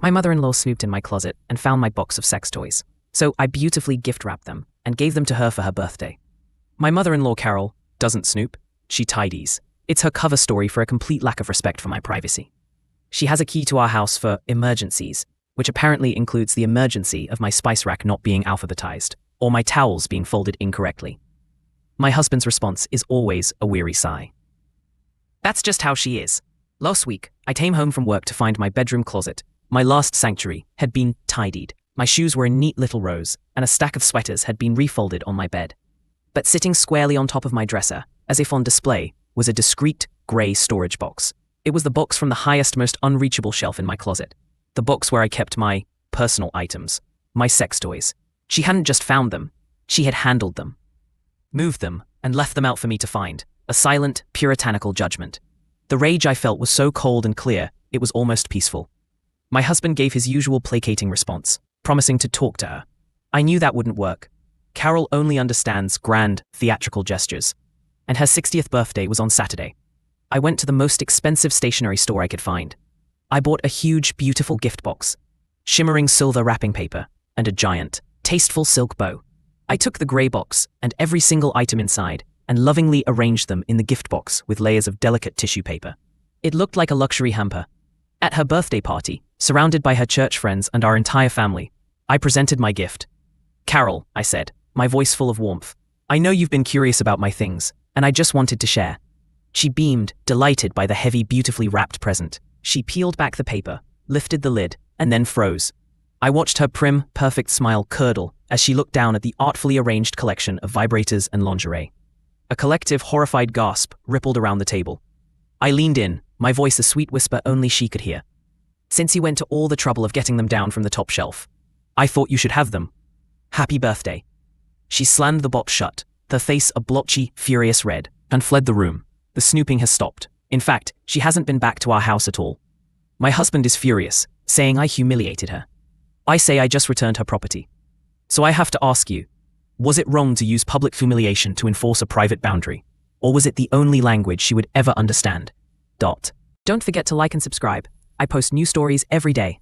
My mother-in-law snooped in my closet and found my box of sex toys. So I beautifully gift-wrapped them and gave them to her for her birthday. My mother-in-law, Carol, doesn't snoop, she tidies. It's her cover story for a complete lack of respect for my privacy. She has a key to our house for emergencies, which apparently includes the emergency of my spice rack not being alphabetized, or my towels being folded incorrectly. My husband's response is always a weary sigh. That's just how she is. Last week, I came home from work to find my bedroom closet, my last sanctuary, had been tidied. My shoes were in neat little rows, and a stack of sweaters had been refolded on my bed. But sitting squarely on top of my dresser, as if on display, was a discreet, grey storage box. It was the box from the highest, most unreachable shelf in my closet. The box where I kept my personal items, my sex toys. She hadn't just found them, she had handled them. Moved them, and left them out for me to find, a silent, puritanical judgment. The rage I felt was so cold and clear, it was almost peaceful. My husband gave his usual placating response, promising to talk to her. I knew that wouldn't work. Carol only understands grand, theatrical gestures. And her 60th birthday was on Saturday. I went to the most expensive stationery store I could find. I bought a huge, beautiful gift box, shimmering silver wrapping paper, and a giant, tasteful silk bow. I took the grey box and every single item inside and lovingly arranged them in the gift box with layers of delicate tissue paper. It looked like a luxury hamper. At her birthday party, surrounded by her church friends and our entire family, I presented my gift. Carol, I said, my voice full of warmth, I know you've been curious about my things, and I just wanted to share. She beamed, delighted by the heavy, beautifully wrapped present. She peeled back the paper, lifted the lid, and then froze. I watched her prim, perfect smile curdle as she looked down at the artfully arranged collection of vibrators and lingerie. A collective, horrified gasp rippled around the table. I leaned in, my voice a sweet whisper only she could hear. Since you went to all the trouble of getting them down from the top shelf, I thought you should have them. Happy birthday. She slammed the box shut, her face a blotchy, furious red, and fled the room. The snooping has stopped. In fact, she hasn't been back to our house at all. My husband is furious, saying I humiliated her. I say I just returned her property. So I have to ask you, was it wrong to use public humiliation to enforce a private boundary? Or was it the only language she would ever understand? Don't forget to like and subscribe. I post new stories every day.